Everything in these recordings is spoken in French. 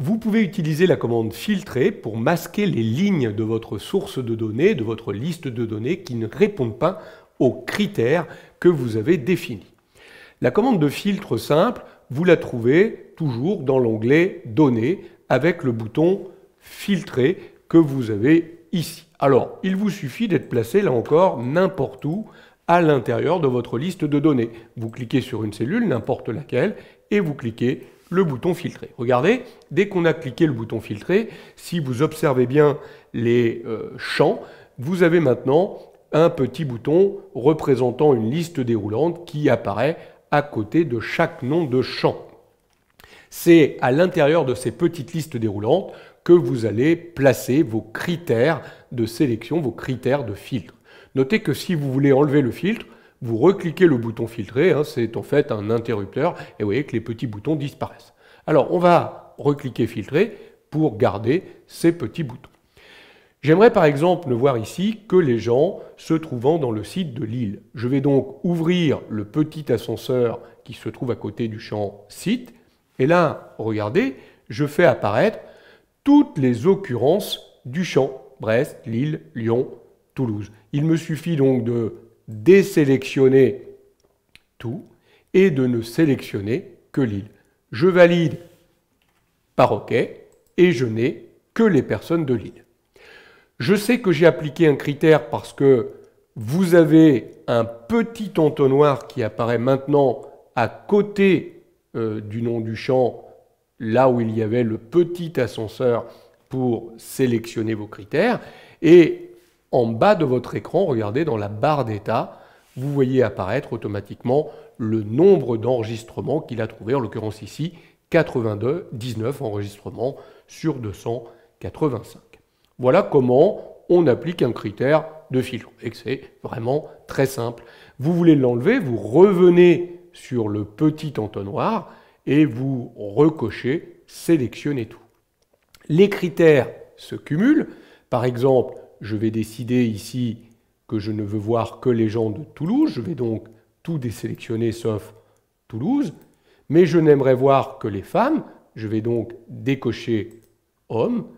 Vous pouvez utiliser la commande filtrer pour masquer les lignes de votre source de données, de votre liste de données qui ne répondent pas aux critères que vous avez définis. La commande de filtre simple, vous la trouvez toujours dans l'onglet Données avec le bouton Filtrer que vous avez ici. Alors, il vous suffit d'être placé là encore n'importe où à l'intérieur de votre liste de données. Vous cliquez sur une cellule, n'importe laquelle, et vous cliquez le bouton filtrer. Regardez, dès qu'on a cliqué le bouton filtrer, si vous observez bien les champs, vous avez maintenant un petit bouton représentant une liste déroulante qui apparaît à côté de chaque nom de champ. C'est à l'intérieur de ces petites listes déroulantes que vous allez placer vos critères de sélection, vos critères de filtre. Notez que si vous voulez enlever le filtre, vous recliquez le bouton filtrer, c'est en fait un interrupteur, et vous voyez que les petits boutons disparaissent. Alors on va recliquer filtrer pour garder ces petits boutons. J'aimerais par exemple ne voir ici que les gens se trouvant dans le site de Lille. Je vais donc ouvrir le petit ascenseur qui se trouve à côté du champ site, et là, regardez, je fais apparaître toutes les occurrences du champ. Brest, Lille, Lyon, Toulouse. Il me suffit donc de désélectionner tout et de ne sélectionner que Lille. Je valide par OK et je n'ai que les personnes de Lille. Je sais que j'ai appliqué un critère parce que vous avez un petit entonnoir qui apparaît maintenant à côté du nom du champ, là où il y avait le petit ascenseur pour sélectionner vos critères. Et en bas de votre écran, regardez dans la barre d'état, vous voyez apparaître automatiquement le nombre d'enregistrements qu'il a trouvé, en l'occurrence ici, 19 enregistrements sur 285. Voilà comment on applique un critère de filtre. Et c'est vraiment très simple. Vous voulez l'enlever, vous revenez sur le petit entonnoir et vous recochez, sélectionnez tout. Les critères se cumulent. Par exemple, je vais décider ici que je ne veux voir que les gens de Toulouse. Je vais donc tout désélectionner sauf Toulouse. Mais je n'aimerais voir que les femmes. Je vais donc décocher hommes.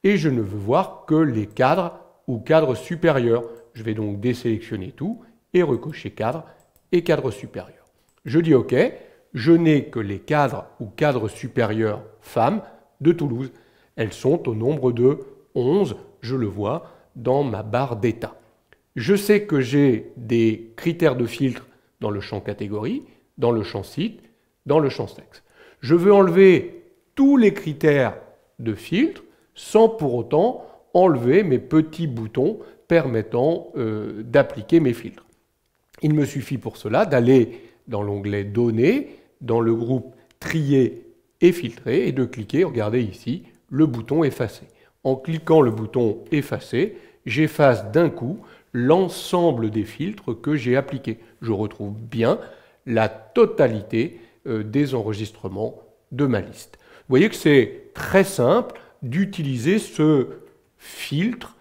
Et je ne veux voir que les cadres ou cadres supérieurs. Je vais donc désélectionner tout et recocher cadre et cadre supérieur. Je dis OK, je n'ai que les cadres ou cadres supérieurs femmes de Toulouse. Elles sont au nombre de 11, je le vois dans ma barre d'état. Je sais que j'ai des critères de filtre dans le champ catégorie, dans le champ site, dans le champ sexe. Je veux enlever tous les critères de filtre sans pour autant enlever mes petits boutons permettant d'appliquer mes filtres. Il me suffit pour cela d'aller dans l'onglet Données, dans le groupe Trier et Filtrer, et de cliquer, regardez ici, le bouton Effacer. En cliquant le bouton Effacer, j'efface d'un coup l'ensemble des filtres que j'ai appliqués. Je retrouve bien la totalité des enregistrements de ma liste. Vous voyez que c'est très simple d'utiliser ce filtre.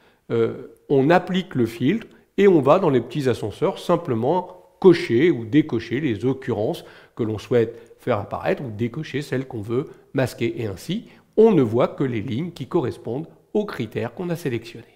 On applique le filtre et on va dans les petits ascenseurs simplement cocher ou décocher les occurrences que l'on souhaite faire apparaître ou décocher celles qu'on veut masquer. Et ainsi, on ne voit que les lignes qui correspondent aux critères qu'on a sélectionnés.